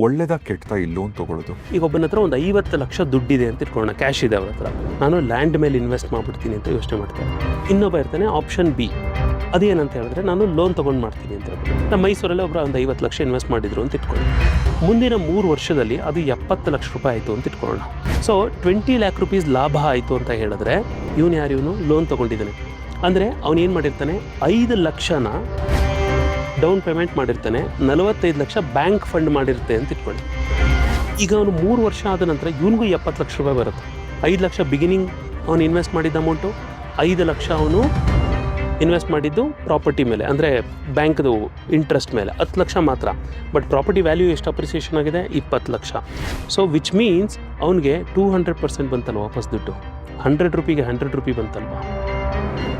ಒಳ್ಳೇದಾಗ ಕೆಟ್ಟದ ಈ ಲೋನ್ ತೊಗೊಳ್ಳೋದು? ಈಗ ಒಬ್ಬನ ಹತ್ರ ಒಂದು 50 ಲಕ್ಷ ದುಡ್ಡಿದೆ ಅಂತ ಇಟ್ಕೊಳ್ಳೋಣ, ಕ್ಯಾಶ್ ಇದೆ ಅವ್ರ ಹತ್ರ. ನಾನು ಲ್ಯಾಂಡ್ ಮೇಲೆ ಇನ್ವೆಸ್ಟ್ ಮಾಡ್ಬಿಡ್ತೀನಿ ಅಂತ ಯೋಚನೆ ಮಾಡ್ತೇನೆ. ಇನ್ನೊಬ್ಬ ಇರ್ತಾನೆ ಆಪ್ಷನ್ ಬಿ, ಅದೇನಂತ ಹೇಳಿದ್ರೆ ನಾನು ಲೋನ್ ತೊಗೊಂಡು ಮಾಡ್ತೀನಿ ಅಂತ ಹೇಳ್ಬಿಟ್ಟು. ನಮ್ಮ ಮೈಸೂರಲ್ಲಿ ಒಬ್ಬರು ಒಂದು 50 ಲಕ್ಷ ಇನ್ವೆಸ್ಟ್ ಮಾಡಿದ್ರು ಅಂತ ಇಟ್ಕೊಳ್ಳಿ. ಮುಂದಿನ 3 ವರ್ಷದಲ್ಲಿ ಅದು 70 ಲಕ್ಷ ರೂಪಾಯಿ ಆಯಿತು ಅಂತ ಇಟ್ಕೊಳ್ಳೋಣ. ಸೊ 20 ಲ್ಯಾಕ್ ರುಪೀಸ್ ಲಾಭ ಆಯಿತು ಅಂತ ಹೇಳಿದ್ರೆ ಇವನು ಲೋನ್ ತೊಗೊಂಡಿದ್ದಾನೆ. ಅಂದರೆ ಅವನು ಏನು ಮಾಡಿರ್ತಾನೆ, 5 ಲಕ್ಷನ ಡೌನ್ ಪೇಮೆಂಟ್ ಮಾಡಿರ್ತಾನೆ, 45 ಲಕ್ಷ ಬ್ಯಾಂಕ್ ಫಂಡ್ ಮಾಡಿರುತ್ತೆ ಅಂತ ಇಟ್ಕೊಳ್ಳಿ. ಈಗ ಅವನು 3 ವರ್ಷ ಆದ ನಂತರ ಇವನಿಗೂ 70 ಲಕ್ಷ ರೂಪಾಯಿ ಬರುತ್ತೆ. 5 ಲಕ್ಷ ಬಿಗಿನಿಂಗ್ ಅವನು ಇನ್ವೆಸ್ಟ್ ಮಾಡಿದ್ದ ಅಮೌಂಟು, 5 ಲಕ್ಷ ಅವನು ಇನ್ವೆಸ್ಟ್ ಮಾಡಿದ್ದು ಪ್ರಾಪರ್ಟಿ ಮೇಲೆ, ಅಂದರೆ ಬ್ಯಾಂಕ್ದು ಇಂಟ್ರೆಸ್ಟ್ ಮೇಲೆ 10 ಲಕ್ಷ ಮಾತ್ರ. ಬಟ್ ಪ್ರಾಪರ್ಟಿ ವ್ಯಾಲ್ಯೂ ಎಷ್ಟು ಅಪ್ರಿಸಿಯೇಷನ್ ಆಗಿದೆ, 20 ಲಕ್ಷ. ಸೊ ವಿಚ್ ಮೀನ್ಸ್ ಅವನಿಗೆ 200% ಬಂತಲ್ವ ವಾಪಸ್ ದುಡ್ಡು. 100 ರೂಪಿಗೆ 100 ರೂಪಿ ಬಂತಲ್ವ.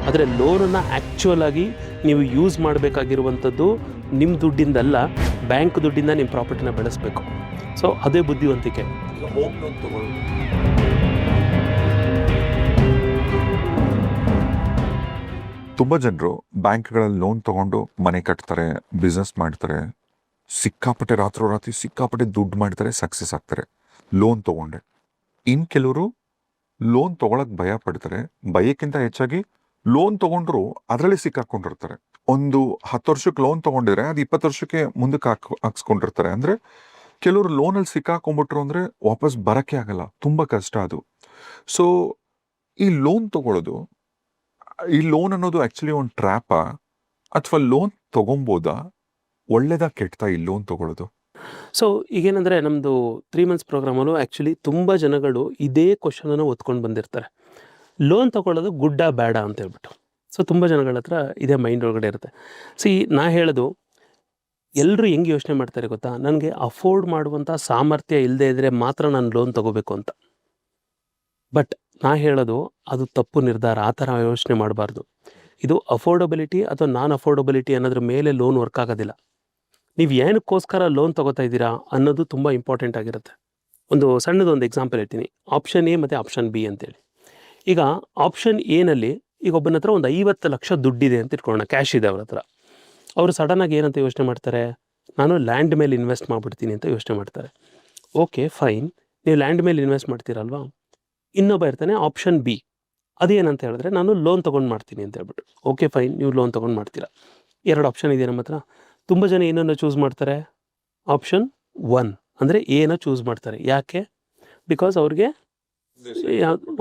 ಆದರೆ ಲೋನನ್ನು ಆ್ಯಕ್ಚುಯಲ್ ಆಗಿ ನೀವು ಯೂಸ್ ಮಾಡಬೇಕಾಗಿರುವಂಥದ್ದು ನಿಮ್ಮ ದುಡ್ಡಿಂದಲ್ಲ, ಬ್ಯಾಂಕ್ ದುಡ್ಡಿಂದ ನಿಮ್ಮ ಪ್ರಾಪರ್ಟಿನ ಬೆಳೆಸಬೇಕು. ಸೊ ಅದೇ ಬುದ್ಧಿವಂತಿಕೆ. ಈಗ ಹೋಮ್ ಲೋನ್ ತೊಗೊಳ್ಳೋದು, ತುಂಬ ಜನರು ಬ್ಯಾಂಕ್ಗಳಲ್ಲಿ ಲೋನ್ ತೊಗೊಂಡು ಮನೆ ಕಟ್ತಾರೆ, ಬಿಸ್ನೆಸ್ ಮಾಡ್ತಾರೆ, ಸಿಕ್ಕಾಪಟ್ಟೆ ರಾತ್ರೋರಾತ್ರಿ ಸಿಕ್ಕಾಪಟ್ಟೆ ದುಡ್ಡು ಮಾಡ್ತಾರೆ, ಸಕ್ಸಸ್ ಆಗ್ತಾರೆ ಲೋನ್ ತೊಗೊಂಡೆ. ಇನ್ನು ಕೆಲವರು ಲೋನ್ ತೊಗೊಳಕ್ಕೆ ಭಯ ಪಡ್ತಾರೆ. ಭಯಕ್ಕಿಂತ ಹೆಚ್ಚಾಗಿ ಲೋನ್ ತೊಗೊಂಡ್ರು ಅದರಲ್ಲಿ ಸಿಕ್ಕಾಕೊಂಡಿರ್ತಾರೆ. ಒಂದು 10 ವರ್ಷಕ್ಕೆ ಲೋನ್ ತೊಗೊಂಡಿದ್ರೆ ಅದು 20 ವರ್ಷಕ್ಕೆ ಮುಂದಕ್ಕೆ ಹಾಕ್ಸ್ಕೊಂಡಿರ್ತಾರೆ. ಅಂದರೆ ಕೆಲವರು ಲೋನಲ್ಲಿ ಸಿಕ್ಕಾಕೊಂಡ್ಬಿಟ್ರು ಅಂದರೆ ವಾಪಸ್ ಬರೋಕ್ಕೆ ಆಗಲ್ಲ, ತುಂಬ ಕಷ್ಟ ಅದು. ಸೊ ಈ ಲೋನ್ ತೊಗೊಳ್ಳೋದು, ಈ ಲೋನ್ ಅನ್ನೋದು ಆ್ಯಕ್ಚುಲಿ ಒಂದು ಟ್ರ್ಯಾಪಾ ಅಥವಾ ಲೋನ್ ತೊಗೊಬೋದಾ? ಒಳ್ಳೇದಾಗ ಕೆಟ್ಟದ ಈ ಲೋನ್ ತೊಗೊಳ್ಳೋದು? ಸೊ ಈಗೇನಂದರೆ ನಮ್ಮದು 3 ಮಂತ್ಸ್ ಪ್ರೋಗ್ರಾಮಲ್ಲೂ ಆ್ಯಕ್ಚುಲಿ ತುಂಬ ಜನಗಳು ಇದೇ ಕ್ವಶನನ್ನು ಓದ್ಕೊಂಡು ಬಂದಿರ್ತಾರೆ. ಲೋನ್ ತೊಗೊಳ್ಳೋದು ಗುಡ್ಡ ಬೇಡ ಅಂತ ಹೇಳ್ಬಿಟ್ಟು. ಸೊ ತುಂಬ ಜನಗಳ ಹತ್ರ ಇದೇ ಮೈಂಡ್ ಒಳಗಡೆ ಇರುತ್ತೆ. ನಾ ಹೇಳೋದು, ಎಲ್ಲರೂ ಹೆಂಗೆ ಯೋಚನೆ ಮಾಡ್ತಾರೆ ಗೊತ್ತಾ, ನನಗೆ ಅಫೋರ್ಡ್ ಮಾಡುವಂಥ ಸಾಮರ್ಥ್ಯ ಇಲ್ಲದೆ ಇದ್ದರೆ ಮಾತ್ರ ನಾನು ಲೋನ್ ತೊಗೋಬೇಕು ಅಂತ. ಬಟ್ ನಾ ಹೇಳೋದು ಅದು ತಪ್ಪು ನಿರ್ಧಾರ. ಆ ಥರ ಯೋಚನೆ ಮಾಡಬಾರ್ದು. ಇದು ಅಫೋರ್ಡಬಿಲಿಟಿ ಅಥವಾ ನಾನ್ ಅಫೋರ್ಡಬಿಲಿಟಿ ಅನ್ನೋದ್ರ ಮೇಲೆ ಲೋನ್ ವರ್ಕ್ ಆಗೋದಿಲ್ಲ. ನೀವು ಏನಕ್ಕೋಸ್ಕರ ಲೋನ್ ತೊಗೋತಾ ಇದ್ದೀರಾ ಅನ್ನೋದು ತುಂಬ ಇಂಪಾರ್ಟೆಂಟ್ ಆಗಿರುತ್ತೆ. ಒಂದು ಸಣ್ಣದೊಂದು ಎಕ್ಸಾಂಪಲ್ ಹೇಳ್ತೀನಿ. ಆಪ್ಷನ್ ಎ ಮತ್ತು ಆಪ್ಷನ್ ಬಿ ಅಂತೇಳಿ. ಈಗ ಆಪ್ಷನ್ ಎನಲ್ಲಿ ಈಗ ಒಬ್ಬನ ಹತ್ರ ಒಂದು 50 ಲಕ್ಷ ದುಡ್ಡಿದೆ ಅಂತ ಇಟ್ಕೊಳ್ಳೋಣ, ಕ್ಯಾಶ್ ಇದೆ ಅವ್ರ ಹತ್ರ. ಅವರು ಸಡನ್ನಾಗಿ ಏನಂತ ಯೋಚನೆ ಮಾಡ್ತಾರೆ, ನಾನು ಲ್ಯಾಂಡ್ ಮೇಲೆ ಇನ್ವೆಸ್ಟ್ ಮಾಡಿಬಿಡ್ತೀನಿ ಅಂತ ಯೋಚನೆ ಮಾಡ್ತಾರೆ. ಓಕೆ ಫೈನ್, ನೀವು ಲ್ಯಾಂಡ್ ಮೇಲೆ ಇನ್ವೆಸ್ಟ್ ಮಾಡ್ತೀರಲ್ವಾ. ಇನ್ನೊಬ್ಬ ಇರ್ತಾನೆ ಆಪ್ಷನ್ ಬಿ, ಅದೇನಂತ ಹೇಳಿದ್ರೆ ನಾನು ಲೋನ್ ತೊಗೊಂಡು ಮಾಡ್ತೀನಿ ಅಂತ ಹೇಳ್ಬಿಟ್ಟು. ಓಕೆ ಫೈನ್, ನೀವು ಲೋನ್ ತೊಗೊಂಡು ಮಾಡ್ತೀರಾ. 2 ಆಪ್ಷನ್ ಇದೆ ನಮ್ಮ ಹತ್ರ. ತುಂಬ ಜನ ಏನನ್ನು ಚೂಸ್ ಮಾಡ್ತಾರೆ, ಆಪ್ಷನ್ 1 ಅಂದರೆ ಏನೋ ಚೂಸ್ ಮಾಡ್ತಾರೆ. ಯಾಕೆ? ಬಿಕಾಸ್ ಅವ್ರಿಗೆ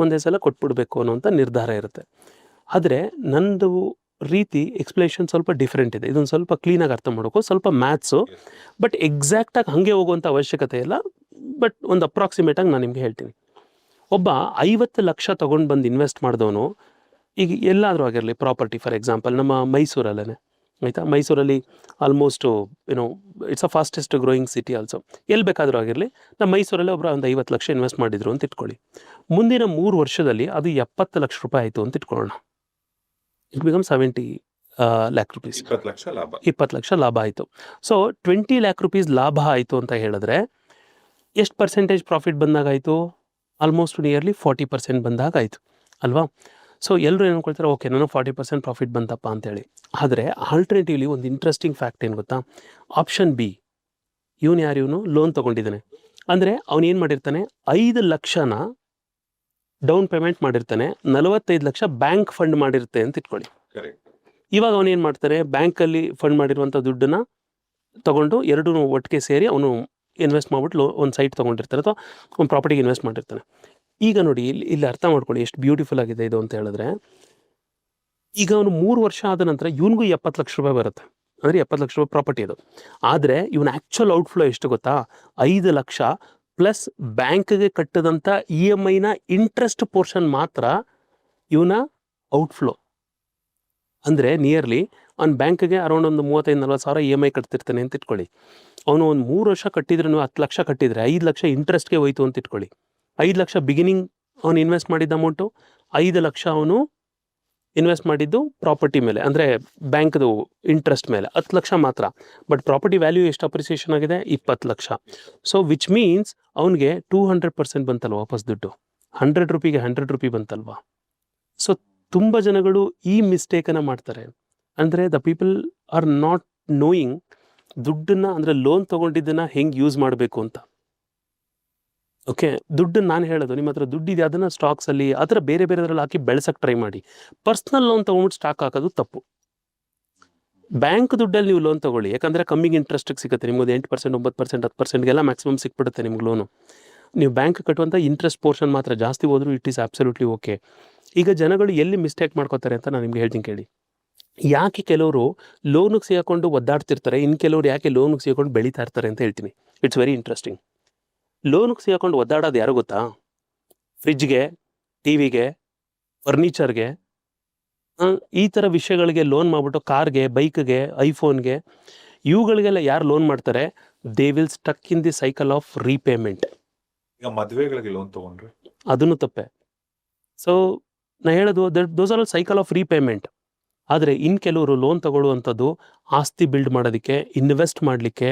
ಒಂದೇ ಸಲ ಕೊಟ್ಬಿಡ್ಬೇಕು ಅನ್ನೋಂಥ ನಿರ್ಧಾರ ಇರುತ್ತೆ. ಆದರೆ ನಂದು ರೀತಿ ಎಕ್ಸ್ಪ್ಲೇಷನ್ ಸ್ವಲ್ಪ ಡಿಫ್ರೆಂಟ್ ಇದೆ. ಇದೊಂದು ಸ್ವಲ್ಪ ಕ್ಲೀನಾಗಿ ಅರ್ಥ ಮಾಡೋಕ್ಕೂ ಸ್ವಲ್ಪ ಮ್ಯಾಥ್ಸು, ಬಟ್ ಎಕ್ಸಾಕ್ಟಾಗಿ ಹಾಗೆ ಹೋಗುವಂಥ ಅವಶ್ಯಕತೆ ಇಲ್ಲ. ಬಟ್ ಒಂದು ಅಪ್ರಾಕ್ಸಿಮೇಟಾಗಿ ನಾನು ನಿಮಗೆ ಹೇಳ್ತೀನಿ. ಒಬ್ಬ 50 ಲಕ್ಷ ತೊಗೊಂಡು ಬಂದು ಇನ್ವೆಸ್ಟ್ ಮಾಡಿದವನು, ಈಗ ಎಲ್ಲಾದರೂ ಆಗಿರಲಿ ಪ್ರಾಪರ್ಟಿ, ಫಾರ್ ಎಕ್ಸಾಂಪಲ್ ನಮ್ಮ ಮೈಸೂರಲ್ಲೇ ಆಯಿತಾ, ಮೈಸೂರಲ್ಲಿ almost it's a fastest growing city also. ಎಲ್ಲಿ ಬೇಕಾದರೂ ಆಗಿರಲಿ, ನಮ್ಮ ಮೈಸೂರಲ್ಲೇ ಒಬ್ಬರು ಒಂದು 50 ಲಕ್ಷ ಇನ್ವೆಸ್ಟ್ ಮಾಡಿದ್ರು ಅಂತ ಇಟ್ಕೊಳ್ಳಿ. ಮುಂದಿನ 3 ವರ್ಷದಲ್ಲಿ ಅದು 70 ಲಕ್ಷ ರೂಪಾಯಿ ಆಯಿತು ಅಂತ ಇಟ್ಕೊಳ್ಳೋಣ. It become 70 lac rupees. 20 lakh ಲಾಭ ಆಯಿತು. ಸೊ 20 ಲ್ಯಾಕ್ ರುಪೀಸ್ ಲಾಭ ಆಯಿತು ಅಂತ ಹೇಳಿದ್ರೆ ಎಷ್ಟು ಪರ್ಸೆಂಟೇಜ್ ಪ್ರಾಫಿಟ್ ಬಂದಾಗಾಯಿತು? ಆಲ್ಮೋಸ್ಟ್ ನಿಯರ್ಲಿ 40% ಬಂದಾಗಾಯಿತು ಅಲ್ವಾ. ಸೊ ಎಲ್ಲರೂ ಏನು ಅನ್ಕೊಳ್ತಾರೆ, ಓಕೆ ನನಗೆ 40% ಪ್ರಾಫಿಟ್ ಬಂತಪ್ಪ ಅಂತೇಳಿ. ಆದರೆ ಆಲ್ಟರ್ನೇಟಿವ್ಲಿ ಒಂದು ಇಂಟ್ರೆಸ್ಟಿಂಗ್ ಫ್ಯಾಕ್ಟ್ ಏನು ಗೊತ್ತಾ, ಆಪ್ಷನ್ ಬಿ ಇವನು ಲೋನ್ ತೊಗೊಂಡಿದ್ದಾನೆ. ಅಂದರೆ ಅವನು ಏನು ಮಾಡಿರ್ತಾನೆ, 5 ಲಕ್ಷನ ಡೌನ್ ಪೇಮೆಂಟ್ ಮಾಡಿರ್ತಾನೆ, 45 ಲಕ್ಷ ಬ್ಯಾಂಕ್ ಫಂಡ್ ಮಾಡಿರುತ್ತೆ ಅಂತ ಇಟ್ಕೊಳ್ಳಿ. ಇವಾಗ ಅವನು ಏನು ಮಾಡ್ತಾನೆ, ಬ್ಯಾಂಕಲ್ಲಿ ಫಂಡ್ ಮಾಡಿರುವಂಥ ದುಡ್ಡನ್ನು ತೊಗೊಂಡು ಎರಡೂ ಒಟ್ಟಿಗೆ ಸೇರಿ ಅವನು ಇನ್ವೆಸ್ಟ್ ಮಾಡಿಬಿಟ್ಟು ಒಂದು ಸೈಟ್ ತೊಗೊಂಡಿರ್ತಾನೆ ಅಥವಾ ಒಂದು ಪ್ರಾಪರ್ಟಿಗೆ ಇನ್ವೆಸ್ಟ್ ಮಾಡಿರ್ತಾನೆ. ಈಗ ನೋಡಿ ಇಲ್ಲಿ ಅರ್ಥ ಮಾಡ್ಕೊಳ್ಳಿ ಎಷ್ಟು ಬ್ಯೂಟಿಫುಲ್ ಆಗಿದೆ ಇದು ಅಂತ ಹೇಳಿದ್ರೆ, ಈಗ ಅವನು 3 ವರ್ಷ ಆದ ನಂತರ ಇವನಿಗೂ 70 ಲಕ್ಷ ರೂಪಾಯಿ ಬರುತ್ತೆ. ಅಂದರೆ 70 ಲಕ್ಷ ರೂಪಾಯಿ ಪ್ರಾಪರ್ಟಿ ಅದು. ಆದರೆ ಇವನ ಆ್ಯಕ್ಚುಯಲ್ ಔಟ್ಫ್ಲೋ ಎಷ್ಟು ಗೊತ್ತಾ, 5 ಲಕ್ಷ ಪ್ಲಸ್ ಬ್ಯಾಂಕ್ಗೆ ಕಟ್ಟದಂಥ EMIನ ಇಂಟ್ರೆಸ್ಟ್ ಪೋರ್ಷನ್ ಮಾತ್ರ ಇವನ ಔಟ್ಫ್ಲೋ. ಅಂದರೆ ನಿಯರ್ಲಿ ಅವ್ನು ಬ್ಯಾಂಕ್ಗೆ ಅರೌಂಡ್ ಒಂದು 35-40 ಸಾವಿರ EMI ಕಟ್ತಿರ್ತಾನೆ ಅಂತ ಇಟ್ಕೊಳ್ಳಿ. ಅವನು ಒಂದು 3 ವರ್ಷ ಕಟ್ಟಿದ್ರು 10 ಲಕ್ಷ ಕಟ್ಟಿದರೆ 5 ಲಕ್ಷ ಇಂಟ್ರೆಸ್ಟ್ಗೆ ಹೋಯ್ತು ಅಂತ ಇಟ್ಕೊಳ್ಳಿ. 5 ಲಕ್ಷ ಬಿಗಿನಿಂಗ್ ಅವನು ಇನ್ವೆಸ್ಟ್ ಮಾಡಿದ್ದ ಅಮೌಂಟು, 5 ಲಕ್ಷ ಅವನು ಇನ್ವೆಸ್ಟ್ ಮಾಡಿದ್ದು ಪ್ರಾಪರ್ಟಿ ಮೇಲೆ, ಅಂದರೆ ಬ್ಯಾಂಕ್ದು ಇಂಟ್ರೆಸ್ಟ್ ಮೇಲೆ 10 ಲಕ್ಷ ಮಾತ್ರ. ಬಟ್ ಪ್ರಾಪರ್ಟಿ ವ್ಯಾಲ್ಯೂ ಎಷ್ಟು ಅಪ್ರಿಸಿಯೇಷನ್ ಆಗಿದೆ, 20 ಲಕ್ಷ. ಸೊ ವಿಚ್ ಮೀನ್ಸ್ ಅವನಿಗೆ 200% ಬಂತಲ್ವ ವಾಪಸ್ ದುಡ್ಡು. 100 ರೂಪಿಗೆ 100 ರೂಪಿ ಬಂತಲ್ವಾ. ಸೊ ತುಂಬ ಜನಗಳು ಈ ಮಿಸ್ಟೇಕನ್ನು ಮಾಡ್ತಾರೆ. ಅಂದರೆ the people are not knowing ದುಡ್ಡನ್ನ ಅಂದರೆ ಲೋನ್ ತೊಗೊಂಡಿದ್ದನ್ನು ಹೆಂಗೆ ಯೂಸ್ ಮಾಡಬೇಕು ಅಂತ. ಓಕೆ, ದುಡ್ಡನ್ನು ನಾನು ಹೇಳೋದು, ನಿಮ್ಮ ಹತ್ರ ದುಡ್ಡಿದೆ ಅದನ್ನು ಸ್ಟಾಕ್ಸಲ್ಲಿ ಆ ಥರ ಬೇರೆ ಬೇರೆದ್ರಲ್ಲಿ ಹಾಕಿ ಬೆಳೆಸೋಕ್ಕೆ ಟ್ರೈ ಮಾಡಿ. ಪರ್ಸ್ನಲ್ ಲೋನ್ ತೊಗೊಂಡ್ಬಿಟ್ಟು ಸ್ಟಾಕ್ ಹಾಕೋದು ತಪ್ಪು. ಬ್ಯಾಂಕ್ ದುಡ್ಡಲ್ಲಿ ನೀವು ಲೋನ್ ತೊಗೊಳ್ಳಿ, ಯಾಕಂದರೆ ಕಮ್ಮಿಗೆ ಇಂಟ್ರೆಸ್ಟಿಗೆ ಸಿಗುತ್ತೆ. ನಿಮ್ಗೆ 8%, 9%, 10%ಗೆಲ್ಲ ಮ್ಯಾಕ್ಸಿಮಮ್ ಸಿಕ್ಬಿಡುತ್ತೆ ನಿಮ್ಗೆ ಲೋನು. ನೀವು ಬ್ಯಾಂಕ್ ಕಟ್ಟುವಂಥ ಇಂಟ್ರೆಸ್ಟ್ ಪೋರ್ಷನ್ ಮಾತ್ರ ಜಾಸ್ತಿ ಹೋದರೂ ಇಟ್ ಈಸ್ ಅಬ್ಸಲ್ಯೂಟ್ಲಿ ಓಕೆ. ಈಗ ಜನಗಳು ಎಲ್ಲಿ ಮಿಸ್ಟೇಕ್ ಮಾಡ್ಕೋತಾರೆ ಅಂತ ನಾನು ನಿಮ್ಗೆ ಹೇಳ್ತೀನಿ ಕೇಳಿ. ಯಾಕೆ ಕೆಲವರು ಲೋನಿಗೆ ಸಿಗಾಕೊಂಡು ಒದ್ದಾಡ್ತಿರ್ತಾರೆ, ಇನ್ನು ಕೆಲವರು ಯಾಕೆ ಲೋನಿಗೆ ಸಿಗಾಕೊಂಡು ಬೆಳೀತಾ ಇರ್ತಾರೆ ಅಂತ ಹೇಳ್ತೀನಿ. It's very interesting. ಲೋನಿಗೆ ಸಿಗಾಕೊಂಡು ಒದ್ದಾಡೋದು ಯಾರು ಗೊತ್ತಾ? ಫ್ರಿಜ್ಗೆ, ಟಿವಿಗೆ, ಫರ್ನಿಚರ್ಗೆ, ಈ ಥರ ವಿಷಯಗಳಿಗೆ ಲೋನ್ ಮಾಡಿಬಿಟ್ಟು ಕಾರ್ಗೆ, ಬೈಕ್ಗೆ, ಐಫೋನ್ಗೆ, ಇವುಗಳಿಗೆಲ್ಲ ಯಾರು ಲೋನ್ ಮಾಡ್ತಾರೆ? They will stuck in the cycle of repayment. ಈಗ ಮದುವೆಗಳಿಗೆ ಲೋನ್ ತೊಗೊಂಡ್ರೆ ಅದನ್ನು ತಪ್ಪೆ. ಸೊ ನಾ ಹೇಳೋದು those are all cycle of repayment. ಆದರೆ ಇನ್ನು ಕೆಲವರು ಲೋನ್ ತಗೊಳ್ಳುವಂಥದ್ದು ಆಸ್ತಿ ಬಿಲ್ಡ್ ಮಾಡೋದಕ್ಕೆ, ಇನ್ವೆಸ್ಟ್ ಮಾಡಲಿಕ್ಕೆ,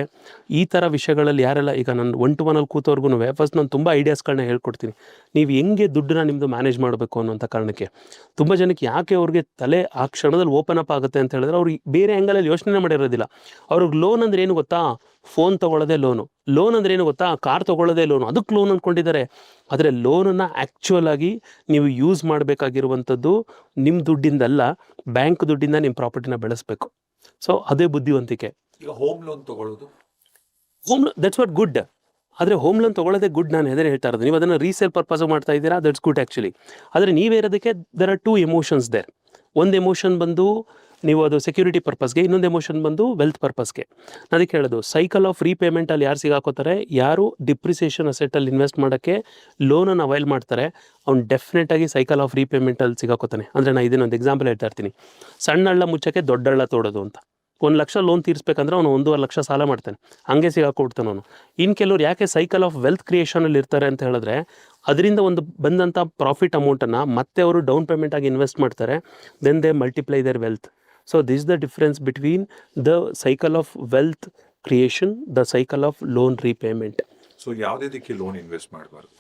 ಈ ಥರ ವಿಷಯಗಳಲ್ಲಿ ಯಾರೆಲ್ಲ ಈಗ ನಾನು 1-to-1 ಕೂತವ್ರಿಗೂ ಫಸ್ಟ್ ನಾನು ತುಂಬ ಐಡಿಯಾಸ್ಗಳನ್ನ ಹೇಳ್ಕೊಡ್ತೀನಿ. ನೀವು ಹೆಂಗೆ ದುಡ್ಡನ್ನ ನಿಮ್ಮದು ಮ್ಯಾನೇಜ್ ಮಾಡಬೇಕು ಅನ್ನೋಂಥ ಕಾರಣಕ್ಕೆ. ತುಂಬ ಜನಕ್ಕೆ ಯಾಕೆ ಅವ್ರಿಗೆ ತಲೆ ಆ ಕ್ಷಣದಲ್ಲಿ ಓಪನ್ ಅಪ್ ಆಗುತ್ತೆ ಅಂತ ಹೇಳಿದ್ರೆ ಅವ್ರಿಗೆ ಬೇರೆ ಆ್ಯಂಗಲಲ್ಲಿ ಯೋಚನೆ ಮಾಡಿರೋದಿಲ್ಲ. ಅವ್ರಿಗೆ ಲೋನ್ ಅಂದರೆ ಏನು ಗೊತ್ತಾ? Phone ತೊಗೊಳ್ಳೋದೇ loan. ಲೋನ್ ಅಂದರೆ ಏನು ಗೊತ್ತಾ? ಕಾರ್ ತೊಗೊಳ್ಳೋದೇ ಲೋನು. ಅದಕ್ಕೆ ಲೋನ್ ಅಂದ್ಕೊಂಡಿದ್ದಾರೆ. ಆದರೆ ಲೋನನ್ನು ಆ್ಯಕ್ಚುಯಲ್ ಆಗಿ ನೀವು ಯೂಸ್ ಮಾಡಬೇಕಾಗಿರುವಂಥದ್ದು ನಿಮ್ಮ ದುಡ್ಡಿಂದಲ್ಲ, ಬ್ಯಾಂಕ್ ದುಡ್ಡಿಂದ ನಿಮ್ಮ ಪ್ರಾಪರ್ಟಿನ ಬೆಳೆಸಬೇಕು. ಸೊ ಅದೇ ಬುದ್ಧಿವಂತಿಕೆ. ಈಗ ಹೋಮ್ ಲೋನ್ ತಗೊಳ್ಳೋದು, ದಟ್ಸ್ ವಾಟ್ ಗುಡ್. ಆದರೆ ಹೋಮ್ ಲೋನ್ ತೊಗೊಳ್ಳೋದೇ ಗುಡ್. ನಾನು ಎದೇ ಹೇಳ್ತಾ ಇರೋದು, ನೀವು ಅದನ್ನು ರೀಸೇಲ್ ಪರ್ಪಸ್ ಮಾಡ್ತಾ ಇದ್ದೀರಾ, ದಟ್ಸ್ ಗುಡ್ ಆ್ಯಕ್ಚುಲಿ. ಆದರೆ ನೀವೇ ಇರೋದಕ್ಕೆ ದರ್ ಆರ್ 2 ಎಮೋಷನ್ಸ್ ದೇರ್. ಒಂದು ಎಮೋಷನ್ ಬಂದು ನೀವು ಅದು ಸೆಕ್ಯೂರಿಟಿ ಪರ್ಪಸ್ಗೆ, ಇನ್ನೊಂದು ಎಮೋಷನ್ ಬಂದು ವೆಲ್ತ್ ಪರ್ಪಸ್ಗೆ. ಅದಕ್ಕೆ ಹೇಳೋದು ಸೈಕಲ್ ಆಫ್ ರೀಪೇಮೆಂಟಲ್ಲಿ ಯಾರು ಸಿಗಾಕೋತಾರೆ? ಯಾರು ಡಿಪ್ರಿಸಿಯೇಷನ್ ಅಸೆಟಲ್ಲಿ ಇನ್ವೆಸ್ಟ್ ಮಾಡೋಕ್ಕೆ ಲೋನನ್ನು ಅವೈಲ್ ಮಾಡ್ತಾರೆ, ಅವ್ನು ಡೆಫಿನೆಟಾಗಿ ಸೈಕಲ್ ಆಫ್ ರೀಪೇಮೆಂಟಲ್ಲಿ ಸಿಗಾಕೋತಾನೆ. ಅಂದರೆ ನಾನು ಇದನ್ನೊಂದು ಎಕ್ಸಾಂಪಲ್ ಹೇಳ್ತಾ ಇರ್ತೀನಿ. ಸಣ್ಣ ಹಳ್ಳ ಮುಚ್ಚಕ್ಕೆ ದೊಡ್ಡ ಹಳ್ಳ ತೋಡೋದು ಅಂತ. 1 ಲಕ್ಷ ಲೋನ್ ತೀರಿಸ್ಬೇಕಂದ್ರೆ ಅವನು 1.5 ಲಕ್ಷ ಸಾಲ ಮಾಡ್ತಾನೆ, ಹಂಗೆ ಸಿಗಾಕೊಡ್ತಾನೆ ಅವನು. ಇನ್ನು ಕೆಲವ್ರು ಯಾಕೆ ಸೈಕಲ್ ಆಫ್ ವೆಲ್ತ್ ಕ್ರಿಯೇಷನಲ್ಲಿ ಇರ್ತಾರೆ ಅಂತ ಹೇಳಿದ್ರೆ, ಅದರಿಂದ ಒಂದು ಬಂದಂಥ ಪ್ರಾಫಿಟ್ ಅಮೌಂಟನ್ನು ಮತ್ತೆ ಅವರು ಡೌನ್ ಪೇಮೆಂಟಾಗಿ ಇನ್ವೆಸ್ಟ್ ಮಾಡ್ತಾರೆ, then they multiply their wealth. So this is the difference between the cycle of wealth creation, the cycle of loan repayment. So ಯಾವುದಕ್ಕೆ ಲೋನ್ ಇನ್ವೆಸ್ಟ್ ಮಾಡಬಾರ್ದು?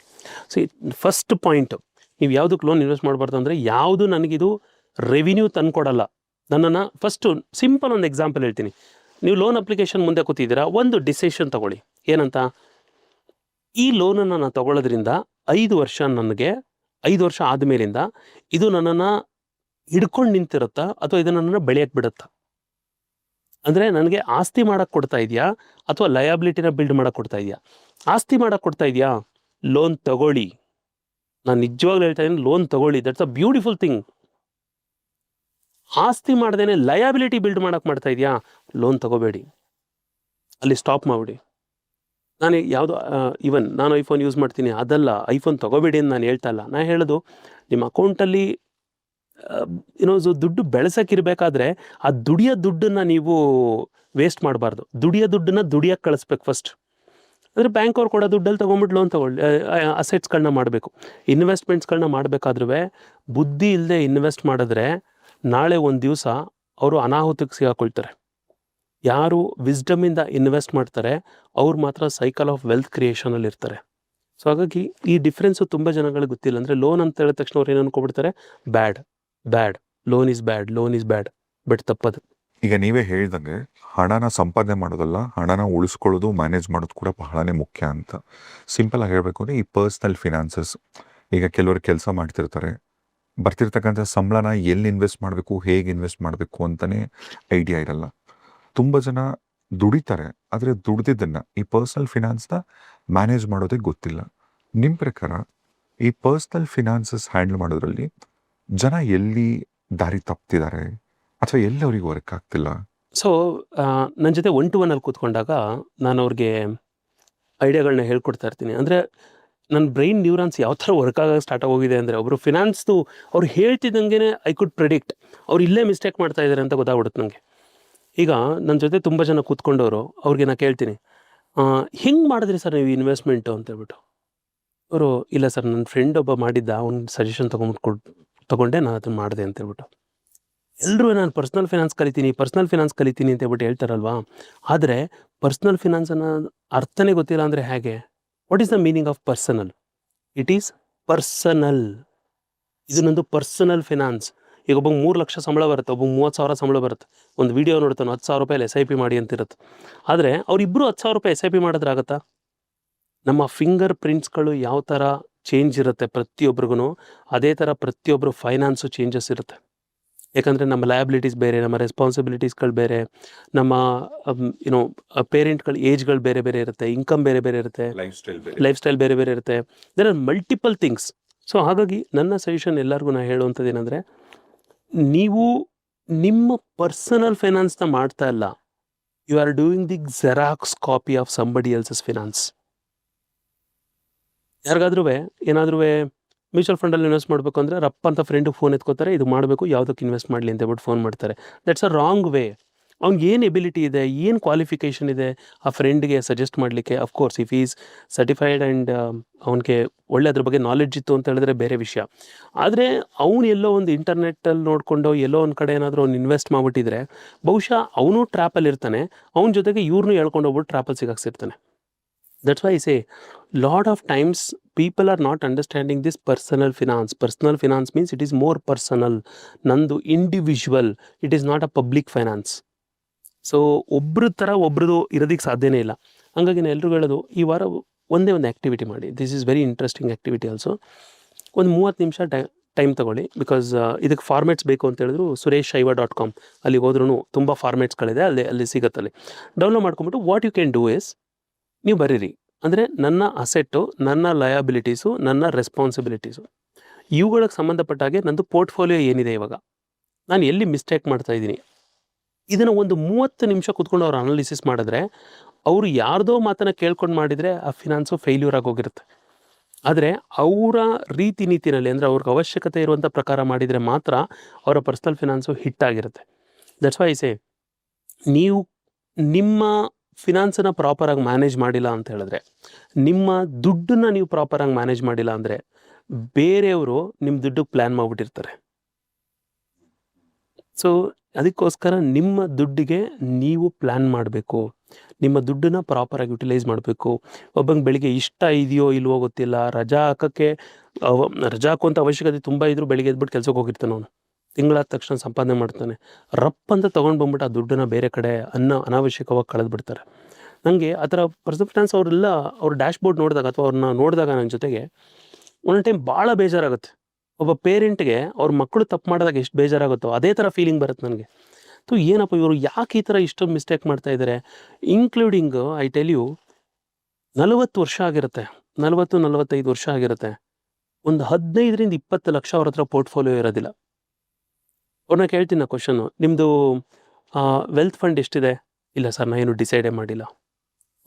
ಸಿ, ಫಸ್ಟ್ ಪಾಯಿಂಟ್, ನೀವು ಯಾವುದಕ್ಕೆ ಲೋನ್ ಇನ್ವೆಸ್ಟ್ ಮಾಡಬಾರ್ದು ಅಂದರೆ, ಯಾವುದು ನನಗಿದು ರೆವಿನ್ಯೂ ತಂದುಕೊಡಲ್ಲ. ನನ್ನನ್ನು ಫಸ್ಟು ಸಿಂಪಲ್ ಒಂದು ಎಕ್ಸಾಂಪಲ್ ಹೇಳ್ತೀನಿ. ನೀವು ಲೋನ್ ಅಪ್ಲಿಕೇಶನ್ ಮುಂದೆ ಕೂತಿದ್ದೀರಾ, ಒಂದು ಡಿಸಿಷನ್ ತಗೊಳ್ಳಿ. ಏನಂತ? ಈ ಲೋನನ್ನು ನಾನು ತಗೊಳ್ಳೋದ್ರಿಂದ 5 ವರ್ಷ, ನನಗೆ 5 ವರ್ಷ ಆದಮೇಲಿಂದ ಇದು ನನ್ನನ್ನು ಹಿಡ್ಕೊಂಡು ನಿಂತಿರುತ್ತಾ ಅಥವಾ ಇದನ್ನು ನನ್ನನ್ನು ಬೆಳೆಯಕ್ಕೆ ಬಿಡುತ್ತಾ? ಅಂದರೆ ನನಗೆ ಆಸ್ತಿ ಮಾಡೋಕ್ಕೆ ಕೊಡ್ತಾ ಇದೆಯಾ ಅಥವಾ ಲಯಬಿಲಿಟಿನ ಬಿಲ್ಡ್ ಮಾಡೋಕ್ಕೆ ಕೊಡ್ತಾ ಇದೆಯಾ? ಆಸ್ತಿ ಮಾಡೋಕ್ಕೆ ಕೊಡ್ತಾ ಇದೆಯಾ? ಲೋನ್ ತಗೊಳ್ಳಿ. ನಾನು ನಿಜವಾಗ್ಲೂ ಹೇಳ್ತಾ ಇದ್ದೀನಿ, ಲೋನ್ ತಗೊಳ್ಳಿ. That's a beautiful thing. ಆಸ್ತಿ ಮಾಡ್ದೇನೆ ಲಯಬಿಲಿಟಿ ಬಿಲ್ಡ್ ಮಾಡೋಕ್ಕೆ ಮಾಡ್ತಾ ಇದೆಯಾ? ಲೋನ್ ತಗೋಬೇಡಿ, ಅಲ್ಲಿ ಸ್ಟಾಪ್ ಮಾಡಿಬಿಡಿ. ನಾನು ಯಾವುದು ಈವನ್ ನಾನು ಐಫೋನ್ ಯೂಸ್ ಮಾಡ್ತೀನಿ ಅದಲ್ಲ, ಐಫೋನ್ ತಗೋಬೇಡಿ ಅಂತ ನಾನು ಹೇಳ್ತಾ ಇಲ್ಲ. ನಾನು ಹೇಳೋದು, ನಿಮ್ಮ ಅಕೌಂಟಲ್ಲಿ ದುಡ್ಡು ಬೆಳೆಸೋಕ್ಕಿರಬೇಕಾದ್ರೆ ಆ ದುಡಿಯೋ ದುಡ್ಡನ್ನು ನೀವು ವೇಸ್ಟ್ ಮಾಡಬಾರ್ದು. ದುಡಿಯೋ ದುಡ್ಡನ್ನು ದುಡಿಯೋಕ್ಕೆ ಕಳಿಸ್ಬೇಕು ಫಸ್ಟ್. ಅಂದರೆ ಬ್ಯಾಂಕ್ ಅವ್ರು ಕೊಡೋ ದುಡ್ಡಲ್ಲಿ ತೊಗೊಂಬಿಟ್ಟು ಲೋನ್ ತೊಗೊಳ್ಳಿ, ಅಸೆಟ್ಸ್ಗಳನ್ನ ಮಾಡಬೇಕು. ಇನ್ವೆಸ್ಟ್ಮೆಂಟ್ಸ್ಗಳನ್ನ ಮಾಡಬೇಕಾದ್ರೂ ಬುದ್ಧಿ ಇಲ್ಲದೆ ಇನ್ವೆಸ್ಟ್ ಮಾಡಿದ್ರೆ ನಾಳೆ ಒಂದು ದಿವಸ ಅವರು ಅನಾಹುತಕ್ಕೆ ಸಿಗಾಕೊಳ್ತಾರೆ. ಯಾರು ವಿಸ್ಡಮಿಂದ ಇನ್ವೆಸ್ಟ್ ಮಾಡ್ತಾರೆ ಅವ್ರು ಮಾತ್ರ ಸೈಕಲ್ ಆಫ್ ವೆಲ್ತ್ ಕ್ರಿಯೇಷನಲ್ಲಿ ಇರ್ತಾರೆ. ಸೊ ಹಾಗಾಗಿ ಈ ಡಿಫ್ರೆನ್ಸು ತುಂಬ ಜನಗಳಿಗೆ ಗೊತ್ತಿಲ್ಲ. ಅಂದರೆ ಲೋನ್ ಅಂತ ಹೇಳಿದ ತಕ್ಷಣ ಅವ್ರು ಏನು ಅನ್ಕೊಬಿಡ್ತಾರೆ? ಬ್ಯಾಡ್, ಲೋನ್ ಈಸ್ ಬ್ಯಾಡ್. ಬಟ್ ತಪ್ಪದು. ಈಗ ನೀವೇ ಹೇಳ್ದಂಗೆ ಹಣನ ಸಂಪಾದನೆ ಮಾಡೋದಲ್ಲ, ಹಣನ ಉಳಿಸ್ಕೊಳ್ಳೋದು, ಮ್ಯಾನೇಜ್ ಮಾಡೋದು ಕೂಡ ಬಹಳನೇ ಮುಖ್ಯ ಅಂತ. ಸಿಂಪಲ್ ಆಗಿ ಹೇಳಬೇಕು ಅಂದರೆ, ಈ ಪರ್ಸ್ನಲ್ ಫಿನಾನ್ಸಸ್, ಈಗ ಕೆಲವರು ಕೆಲಸ ಮಾಡ್ತಿರ್ತಾರೆ, ಬರ್ತಿರ್ತಕ್ಕಂಥ ಸಂಬಳನ ಎಲ್ಲಿ ಇನ್ವೆಸ್ಟ್ ಮಾಡಬೇಕು, ಹೇಗೆ ಇನ್ವೆಸ್ಟ್ ಮಾಡಬೇಕು ಅಂತಲೇ ಐಡಿಯಾ ಇರಲ್ಲ. ತುಂಬ ಜನ ದುಡಿತಾರೆ, ಆದರೆ ದುಡ್ದಿದ್ದನ್ನು, ಈ ಪರ್ಸ್ನಲ್ ಫಿನಾನ್ಸ್ನ ಮ್ಯಾನೇಜ್ ಮಾಡೋದೇ ಗೊತ್ತಿಲ್ಲ. ನಿಮ್ಮ ಪ್ರಕಾರ ಈ ಪರ್ಸ್ನಲ್ ಫಿನಾನ್ಸಸ್ ಹ್ಯಾಂಡಲ್ ಮಾಡೋದ್ರಲ್ಲಿ ಜನ ಎಲ್ಲಿ ದಾರಿ ತಪ್ತಿದ್ದಾರೆ ಅಥವಾ ಎಲ್ಲಿ ಅವ್ರಿಗೆ ವರ್ಕ್ ಆಗ್ತಿಲ್ಲ? ಸೊ ನನ್ನ ಜೊತೆ 1-to-1 ಕೂತ್ಕೊಂಡಾಗ ನಾನು ಅವ್ರಿಗೆ ಐಡಿಯಾಗಳನ್ನ ಹೇಳ್ಕೊಡ್ತಾ ಇರ್ತೀನಿ. ಅಂದರೆ ನನ್ನ ಬ್ರೈನ್ ನ್ಯೂರಾನ್ಸ್ ಯಾವ ಥರ ವರ್ಕ್ ಆಗೋಕ್ಕೆ ಸ್ಟಾರ್ಟ್ ಆಗೋಗಿದೆ ಅಂದರೆ, ಒಬ್ಬರು ಫಿನಾನ್ಸ್ದು ಅವ್ರು ಹೇಳ್ತಿದ್ದಂಗೆ ಐ ಕುಡ್ ಪ್ರೆಡಿಕ್ಟ್ ಅವ್ರು ಇಲ್ಲೇ ಮಿಸ್ಟೇಕ್ ಮಾಡ್ತಾ ಇದ್ದಾರೆ ಅಂತ ಗೊತ್ತಾಗ್ಬಿಡುತ್ತೆ ನನಗೆ. ಈಗ ನನ್ನ ಜೊತೆ ತುಂಬ ಜನ ಕೂತ್ಕೊಂಡವರು, ಅವ್ರಿಗೆ ನಾನು ಕೇಳ್ತೀನಿ, ಹೆಂಗೆ ಮಾಡಿದ್ರಿ ಸರ್ ನೀವು ಇನ್ವೆಸ್ಟ್ಮೆಂಟು ಅಂತೇಳ್ಬಿಟ್ಟು. ಅವರು, ಇಲ್ಲ ಸರ್ ನನ್ನ ಫ್ರೆಂಡ್ ಒಬ್ಬ ಮಾಡಿದ್ದ, ಅವ್ನ ಸಜೆಷನ್ ತೊಗೊಂಡೆ ನಾನು ಅದನ್ನು ಮಾಡಿದೆ ಅಂತೇಳ್ಬಿಟ್ಟು. ಎಲ್ಲರೂ ನಾನು ಪರ್ಸ್ನಲ್ ಫಿನಾನ್ಸ್ ಕಲಿತೀನಿ ಅಂತೇಳ್ಬಿಟ್ಟು ಹೇಳ್ತಾರಲ್ವಾ. ಆದರೆ ಪರ್ಸ್ನಲ್ ಫಿನಾನ್ಸನ್ನು ಅರ್ಥನೇ ಗೊತ್ತಿಲ್ಲ ಅಂದರೆ ಹೇಗೆ? What is the meaning of personal? It is personal. ಇದು ನಂದು ಪರ್ಸನಲ್ ಫಿನಾನ್ಸ್. ಈಗ ಒಬ್ಬ 3 ಲಕ್ಷ ಸಂಬಳ ಬರುತ್ತೆ, ಒಬ್ಬ 30,000 ಸಂಬಳ ಬರುತ್ತೆ. ಒಂದು ವಿಡಿಯೋ ನೋಡ್ತಾನೆ, 10,000 ರೂಪಾಯಲ್ಲಿ SIP ಮಾಡಿ ಅಂತಿರುತ್ತೆ. ಆದರೆ ಅವರಿಬ್ಬರು 10,000 ರೂಪಾಯಿ SIP ಮಾಡಿದ್ರೆ ಆಗುತ್ತಾ? ನಮ್ಮ ಫಿಂಗರ್ ಪ್ರಿಂಟ್ಸ್ಗಳು ಯಾವ ಥರ ಚೇಂಜ್ ಇರುತ್ತೆ ಪ್ರತಿಯೊಬ್ರಿಗೂ, ಅದೇ ಥರ ಪ್ರತಿಯೊಬ್ಬರು ಫೈನಾನ್ಸು ಚೇಂಜಸ್ ಇರುತ್ತೆ. ಯಾಕಂದರೆ ನಮ್ಮ ಲಯಬಿಲಿಟೀಸ್ ಬೇರೆ, ನಮ್ಮ ರೆಸ್ಪಾನ್ಸಿಬಿಲಿಟೀಸ್ಗಳು ಬೇರೆ, ನಮ್ಮ ಯುನೋ ಪೇರೆಂಟ್ಗಳ ಏಜ್ಗಳು ಬೇರೆ ಬೇರೆ ಇರುತ್ತೆ, ಇನ್ಕಮ್ ಬೇರೆ ಬೇರೆ ಇರುತ್ತೆ, ಲೈಫ್ ಸ್ಟೈಲ್ ಬೇರೆ ಬೇರೆ ಇರುತ್ತೆ. There are multiple things. So ಹಾಗಾಗಿ ನನ್ನ ಸಜೆಷನ್ ಎಲ್ಲರಿಗೂ ನಾನು ಹೇಳುವಂಥದ್ದು ಏನಂದರೆ, ನೀವು ನಿಮ್ಮ ಪರ್ಸನಲ್ ಫೈನಾನ್ಸ್ನ ಮಾಡ್ತಾ ಇಲ್ಲ, you are doing the xerox copy of somebody else's finance. ಯಾರಿಗಾದ್ರೂ ಏನಾದ್ರೂ ಮ್ಯೂಚುವಲ್ ಫಂಡಲ್ಲಿ ಇನ್ವೆಸ್ಟ್ ಮಾಡಬೇಕು ಅಂದರೆ ರಪ್ಪ ಅಂತ ಫ್ರೆಂಡಿಗೆ ಫೋನ್ ಎತ್ಕೋತಾರೆ, ಇದು ಮಾಡಬೇಕು, ಯಾವುದಕ್ಕೆ ಇನ್ವೆಸ್ಟ್ ಮಾಡಲಿ ಅಂತ ಹೇಳ್ಬಿಟ್ಟು ಫೋನ್ ಮಾಡ್ತಾರೆ. That's a wrong way. ಅವ್ನಿಗೆ ಏನು ಎಬಿಲಿಟಿ ಇದೆ, ಏನು ಕ್ವಾಲಿಫಿಕೇಷನ್ ಇದೆ ಆ ಫ್ರೆಂಡ್ಗೆ ಸಜೆಸ್ಟ್ ಮಾಡಲಿಕ್ಕೆ? Of course if is certified and ಅವನಿಗೆ ಒಳ್ಳೆ ಅದ್ರ ಬಗ್ಗೆ ನಾಲೆಡ್ಜ್ ಇತ್ತು ಅಂತ ಹೇಳಿದ್ರೆ ಬೇರೆ ವಿಷಯ. ಆದರೆ ಅವನು ಎಲ್ಲೋ ಒಂದು ಇಂಟರ್ನೆಟ್ಟಲ್ಲಿ ನೋಡಿಕೊಂಡು ಎಲ್ಲೋ ಒಂದು ಕಡೆ ಏನಾದರೂ ಅವ್ನು ಇನ್ವೆಸ್ಟ್ ಮಾಡಿಬಿಟ್ಟಿದ್ರೆ ಬಹುಶಃ ಅವನು ಟ್ರ್ಯಾಪಲ್ಲಿ ಇರ್ತಾನೆ, ಅವನ ಜೊತೆಗೆ ಇವ್ರನ್ನೂ ಹೇಳ್ಕೊಂಡು ಹೋಗ್ಬಿಟ್ಟು ಟ್ರ್ಯಾಪಲ್ಲಿ ಸಿಗಾಕ್ಸಿರ್ತಾನೆ. That's why I say, lot of times people are not understanding this personal finance. Personal finance means it is more personal. Nandu individual. It is not a public finance. So ಒಬ್ರ ಥರ ಒಬ್ರದ್ದು ಇರೋದಕ್ಕೆ ಸಾಧ್ಯನೇ ಇಲ್ಲ. ಹಂಗಾಗಿ ನಾನು ಎಲ್ರಿಗೂ ಹೇಳೋದು, ಈ ವಾರ ಒಂದೇ ಒಂದು ಆ್ಯಕ್ಟಿವಿಟಿ ಮಾಡಿ. This is very interesting activity also. ಒಂದು 30 ನಿಮಿಷ ಟೈಮ್ ತೊಗೊಳ್ಳಿ. ಬಿಕಾಸ್ ಇದಕ್ಕೆ ಫಾರ್ಮೇಟ್ಸ್ ಬೇಕು ಅಂತ ಹೇಳಿದ್ರು sureshshaiva.com ಅಲ್ಲಿಗೆ ಹೋದ್ರೂ ತುಂಬ ಫಾರ್ಮೇಟ್ಸ್ಗಳಿದೆ, ಅಲ್ಲಿ ಸಿಗುತ್ತಲ್ಲಿ. ಡೌನ್ಲೋಡ್ ಮಾಡ್ಕೊಂಬಿಟ್ಟು what you can do is, ನೀವು ಬರೀರಿ. ಅಂದರೆ ನನ್ನ ಅಸೆಟ್ಟು, ನನ್ನ ಲಯಬಿಲಿಟೀಸು, ನನ್ನ ರೆಸ್ಪಾನ್ಸಿಬಿಲಿಟೀಸು, ಇವುಗಳಿಗೆ ಸಂಬಂಧಪಟ್ಟ ಹಾಗೆ ನಂದು ಪೋರ್ಟ್ಫೋಲಿಯೋ ಏನಿದೆ, ಇವಾಗ ನಾನು ಎಲ್ಲಿ ಮಿಸ್ಟೇಕ್ ಮಾಡ್ತಾಯಿದ್ದೀನಿ, ಇದನ್ನು ಒಂದು 30 ನಿಮಿಷ ಕೂತ್ಕೊಂಡು ಅವ್ರು ಅನಾಲಿಸಿಸ್ ಮಾಡಿದ್ರೆ, ಅವರು ಯಾರ್ದೋ ಮಾತನ್ನು ಕೇಳ್ಕೊಂಡು ಮಾಡಿದರೆ ಆ ಫಿನಾನ್ಸು ಫೇಲ್ಯೂರ್ ಆಗೋಗಿರುತ್ತೆ. ಆದರೆ ಅವರ ರೀತಿ ನೀತಿನಲ್ಲಿ, ಅಂದರೆ ಅವ್ರಿಗೆ ಅವಶ್ಯಕತೆ ಇರುವಂಥ ಪ್ರಕಾರ ಮಾಡಿದರೆ ಮಾತ್ರ ಅವರ ಪರ್ಸ್ನಲ್ ಫಿನಾನ್ಸು ಹಿಟ್ಟಾಗಿರುತ್ತೆ. ದಟ್ಸ್ ವೈ ಸೇ, ನೀವು ನಿಮ್ಮ ಫಿನಾನ್ಸನ್ನು ಪ್ರಾಪರಾಗಿ ಮ್ಯಾನೇಜ್ ಮಾಡಿಲ್ಲ ಅಂತ ಹೇಳಿದ್ರೆ, ನಿಮ್ಮ ದುಡ್ಡನ್ನು ನೀವು ಪ್ರಾಪರಾಗಿ ಮ್ಯಾನೇಜ್ ಮಾಡಿಲ್ಲ ಅಂದರೆ, ಬೇರೆಯವರು ನಿಮ್ಮ ದುಡ್ಡಿಗೆ ಪ್ಲ್ಯಾನ್ ಮಾಡಿಬಿಟ್ಟಿರ್ತಾರೆ. ಸೊ ಅದಕ್ಕೋಸ್ಕರ ನಿಮ್ಮ ದುಡ್ಡಿಗೆ ನೀವು ಪ್ಲ್ಯಾನ್ ಮಾಡಬೇಕು, ನಿಮ್ಮ ದುಡ್ಡನ್ನು ಪ್ರಾಪರಾಗಿ ಯುಟಿಲೈಸ್ ಮಾಡಬೇಕು. ಒಬ್ಬಂಗೆ ಬೆಳಿಗ್ಗೆ ಇಷ್ಟ ಇದೆಯೋ ಇಲ್ವೋ ಗೊತ್ತಿಲ್ಲ, ರಜಾ ಹಾಕೋಂಥ ಅವಶ್ಯಕತೆ ತುಂಬ ಇದ್ದರೂ ಬೆಳಿಗ್ಗೆ ಎದ್ಬಿಟ್ಟು ಕೆಲಸಕ್ಕೆ ಹೋಗಿರ್ತಾನೆ ಅವನು. ತಿಂಗಳಾದ ತಕ್ಷಣ ಸಂಪಾದನೆ ಮಾಡ್ತಾನೆ, ರಪ್ ಅಂತ ತೊಗೊಂಡು ಬಂದ್ಬಿಟ್ಟು ಆ ದುಡ್ಡನ್ನು ಬೇರೆ ಕಡೆ ಅನಾವಶ್ಯಕವಾಗಿ ಕಳೆದ್ಬಿಡ್ತಾರೆ. ನನಗೆ ಆ ಥರ ಪರ್ಸನಲ್ ಫಿನಾನ್ಸ್ ಅವರೆಲ್ಲ ಅವ್ರ ಡ್ಯಾಶ್ ಬೋರ್ಡ್ ನೋಡಿದಾಗ ಅಥವಾ ಅವ್ರನ್ನ ನೋಡಿದಾಗ ನನ್ನ ಜೊತೆಗೆ ಒಂದೊಂದು ಟೈಮ್ ಭಾಳ ಬೇಜಾರಾಗುತ್ತೆ. ಒಬ್ಬ ಪೇರೆಂಟ್ಗೆ ಅವ್ರ ಮಕ್ಕಳು ತಪ್ಪು ಮಾಡಿದಾಗ ಎಷ್ಟು ಬೇಜಾರಾಗುತ್ತೋ ಅದೇ ಥರ ಫೀಲಿಂಗ್ ಬರುತ್ತೆ ನನಗೆ. ಸೊ ಏನಪ್ಪ ಇವರು ಯಾಕೆ ಈ ಥರ ಇಷ್ಟೊಂದು ಮಿಸ್ಟೇಕ್ ಮಾಡ್ತಾ ಇದ್ದಾರೆ, ಇನ್ಕ್ಲೂಡಿಂಗ್ ಐ ಟೆಲ್ ಯು 40 ವರ್ಷ ಆಗಿರುತ್ತೆ, 40-45 ವರ್ಷ ಆಗಿರುತ್ತೆ, ಒಂದು 15-20 ಲಕ್ಷ ಅವ್ರ ಹತ್ರ ಪೋರ್ಟ್ಫೋಲಿಯೋ ಇರೋದಿಲ್ಲ. ಅವ್ರನ್ನ ಕೇಳ್ತೀನಿ ನಾ ಕ್ವಶನ್ನು, ನಿಮ್ಮದು ವೆಲ್ತ್ ಫಂಡ್ ಎಷ್ಟಿದೆ? ಇಲ್ಲ ಸರ್, ನಾನು ಏನು ಡಿಸೈಡೇ ಮಾಡಿಲ್ಲ.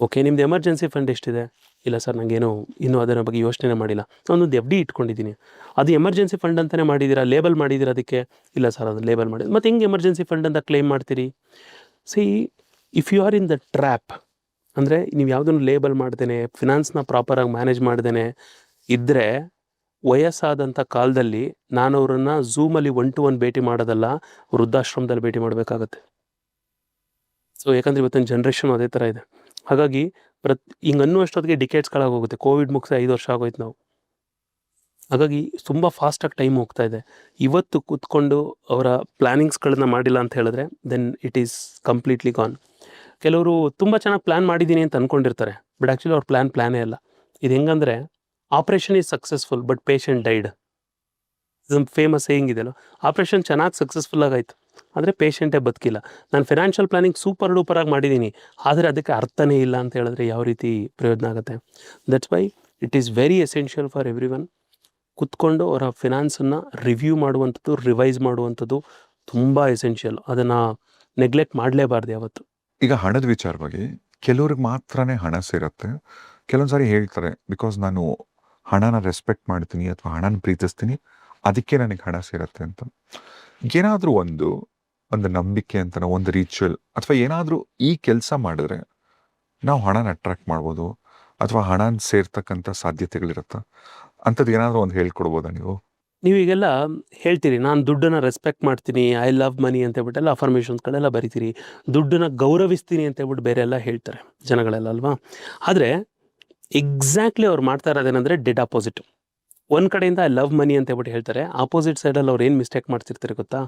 ಓಕೆ, ನಿಮ್ಮದು ಎಮರ್ಜೆನ್ಸಿ ಫಂಡ್ ಎಷ್ಟಿದೆ? ಇಲ್ಲ ಸರ್, ನನಗೇನು ಇನ್ನೂ ಅದರ ಬಗ್ಗೆ ಯೋಚನೆ ಮಾಡಿಲ್ಲ, ನಾನೊಂದು FD ಇಟ್ಕೊಂಡಿದ್ದೀನಿ. ಅದು ಎಮರ್ಜೆನ್ಸಿ ಫಂಡ್ ಅಂತಲೇ ಮಾಡಿದ್ದೀರಾ, ಲೇಬಲ್ ಮಾಡಿದ್ದೀರಾ ಅದಕ್ಕೆ? ಇಲ್ಲ ಸರ್, ಅದು ಲೇಬಲ್ ಮಾಡಿದ್ದು. ಮತ್ತು ಹೆಂಗೆ ಎಮರ್ಜೆನ್ಸಿ ಫಂಡ್ ಅಂತ ಕ್ಲೇಮ್ ಮಾಡ್ತೀರಿ? See, if you are in the trap, ಅಂದರೆ ನೀವು ಯಾವುದನ್ನು ಲೇಬಲ್ ಮಾಡ್ದೇನೆ, ಫಿನಾನ್ಸ್ನ ಪ್ರಾಪರಾಗಿ ಮ್ಯಾನೇಜ್ ಮಾಡ್ದೇನೆ ಇದ್ದರೆ, ವಯಸ್ಸಾದಂಥ ಕಾಲದಲ್ಲಿ ನಾನು ಅವರನ್ನು ಝೂಮಲ್ಲಿ 1-to-1 ಭೇಟಿ ಮಾಡೋದಲ್ಲ, ವೃದ್ಧಾಶ್ರಮದಲ್ಲಿ ಭೇಟಿ ಮಾಡಬೇಕಾಗತ್ತೆ. ಸೊ ಯಾಕಂದರೆ ಇವತ್ತಿನ ಜನ್ರೇಷನ್ ಅದೇ ಥರ ಇದೆ. ಹಾಗಾಗಿ ಹಿಂಗೆ ಅನ್ನುವಷ್ಟೊತ್ತಿಗೆ ಡಿಕೇಟ್ಸ್ಗಳಾಗೋಗುತ್ತೆ. ಕೋವಿಡ್ ಮುಗಿಸಿ 5 ವರ್ಷ ಆಗೋಯ್ತು ನಾವು. ಹಾಗಾಗಿ ತುಂಬ ಫಾಸ್ಟಾಗಿ ಟೈಮ್ ಹೋಗ್ತಾ ಇದೆ. ಇವತ್ತು ಕೂತ್ಕೊಂಡು ಅವರ ಪ್ಲ್ಯಾನಿಂಗ್ಸ್ಗಳನ್ನ ಮಾಡಿಲ್ಲ ಅಂತ ಹೇಳಿದ್ರೆ then it is completely gone. ಕೆಲವರು ತುಂಬ ಚೆನ್ನಾಗಿ ಪ್ಲ್ಯಾನ್ ಮಾಡಿದ್ದೀನಿ ಅಂತ ಅಂದ್ಕೊಂಡಿರ್ತಾರೆ, ಬಟ್ ಆ್ಯಕ್ಚುಲಿ ಅವ್ರ ಪ್ಲ್ಯಾನೇ ಅಲ್ಲ. ಇದು ಹೆಂಗಂದರೆ, operation is successful but patient died. ಇದೊಂದು ಫೇಮಸ್ ಸೇಯಿಂಗ್ ಇದೆಯಲ್ಲ, ಆಪ್ರೇಷನ್ ಚೆನ್ನಾಗಿ ಸಕ್ಸಸ್ಫುಲ್ ಆಗಾಯಿತು ಆದರೆ ಪೇಷಂಟೇ ಬದುಕಿಲ್ಲ. ನಾನು ಫಿನಾನ್ಷಿಯಲ್ ಪ್ಲಾನಿಂಗ್ ಸೂಪರ್ ಡೂಪರಾಗಿ ಮಾಡಿದ್ದೀನಿ, ಆದರೆ ಅದಕ್ಕೆ ಅರ್ಥನೇ ಇಲ್ಲ ಅಂತ ಹೇಳಿದ್ರೆ ಯಾವ ರೀತಿ ಪ್ರಯೋಜನ ಆಗುತ್ತೆ? That's why it is very essential for every one. ಕುತ್ಕೊಂಡು ಅವರ ಫಿನಾನ್ಸನ್ನು ರಿವ್ಯೂ ಮಾಡುವಂಥದ್ದು, ರಿವೈಸ್ ಮಾಡುವಂಥದ್ದು ತುಂಬ ಎಸೆನ್ಷಿಯಲ್. ಅದನ್ನು ನೆಗ್ಲೆಕ್ಟ್ ಮಾಡಲೇಬಾರ್ದು ಯಾವತ್ತು. ಈಗ ಹಣದ ವಿಚಾರವಾಗಿ ಕೆಲವ್ರಿಗೆ ಮಾತ್ರನೇ ಹಣ ಸೇರುತ್ತೆ. ಕೆಲವೊಂದು ಸಾರಿ ಹೇಳ್ತಾರೆ, ಬಿಕಾಸ್ ನಾನು ಹಣನ ರೆಸ್ಪೆಕ್ಟ್ ಮಾಡ್ತೀನಿ ಅಥವಾ ಹಣನ ಪ್ರೀತಿಸ್ತೀನಿ, ಅದಕ್ಕೆ ನನಗೆ ಹಣ ಸೇರುತ್ತೆ ಅಂತ. ಏನಾದರೂ ಒಂದು ನಂಬಿಕೆ ಅಂತ, ಒಂದು ರಿಚುವಲ್ ಅಥವಾ ಏನಾದರೂ ಈ ಕೆಲಸ ಮಾಡಿದ್ರೆ ನಾವು ಹಣನ ಅಟ್ರಾಕ್ಟ್ ಮಾಡ್ಬೋದು ಅಥವಾ ಹಣನ ಸೇರ್ತಕ್ಕಂಥ ಸಾಧ್ಯತೆಗಳಿರುತ್ತಾ? ಅಂಥದ್ದು ಏನಾದರೂ ಒಂದು ಹೇಳ್ಕೊಡ್ಬೋದಾ ನೀವು? ನೀವೀಗೆಲ್ಲ ಹೇಳ್ತೀರಿ, ನಾನು ದುಡ್ಡನ್ನು ರೆಸ್ಪೆಕ್ಟ್ ಮಾಡ್ತೀನಿ, ಐ ಲವ್ ಮನಿ ಅಂತ ಹೇಳ್ಬಿಟ್ಟೆಲ್ಲ ಅಫರ್ಮೇಷನ್ಸ್ಗಳೆಲ್ಲ ಬರಿತೀರಿ, ದುಡ್ಡನ್ನು ಗೌರವಿಸ್ತೀನಿ ಅಂತ ಹೇಳ್ಬಿಟ್ಟು ಬೇರೆ ಎಲ್ಲ ಹೇಳ್ತಾರೆ ಜನಗಳೆಲ್ಲ ಅಲ್ವಾ? ಆದರೆ ಎಕ್ಸಾಕ್ಟ್ಲಿ ಅವ್ರು ಮಾಡ್ತಾ ಇರೋದೇನೆಂದರೆ ಡೆಡ್ ಆಪೋಸಿಟ್. ಒಂದ್ ಕಡೆಯಿಂದ ಐ ಲವ್ ಮನಿ ಅಂತ ಹೇಳ್ಬಿಟ್ಟು ಹೇಳ್ತಾರೆ, ಆಪೋಸಿಟ್ ಸೈಡಲ್ಲಿ ಅವ್ರು ಏನು ಮಿಸ್ಟೇಕ್ ಮಾಡ್ತಿರ್ತಾರೆ ಗೊತ್ತಾ,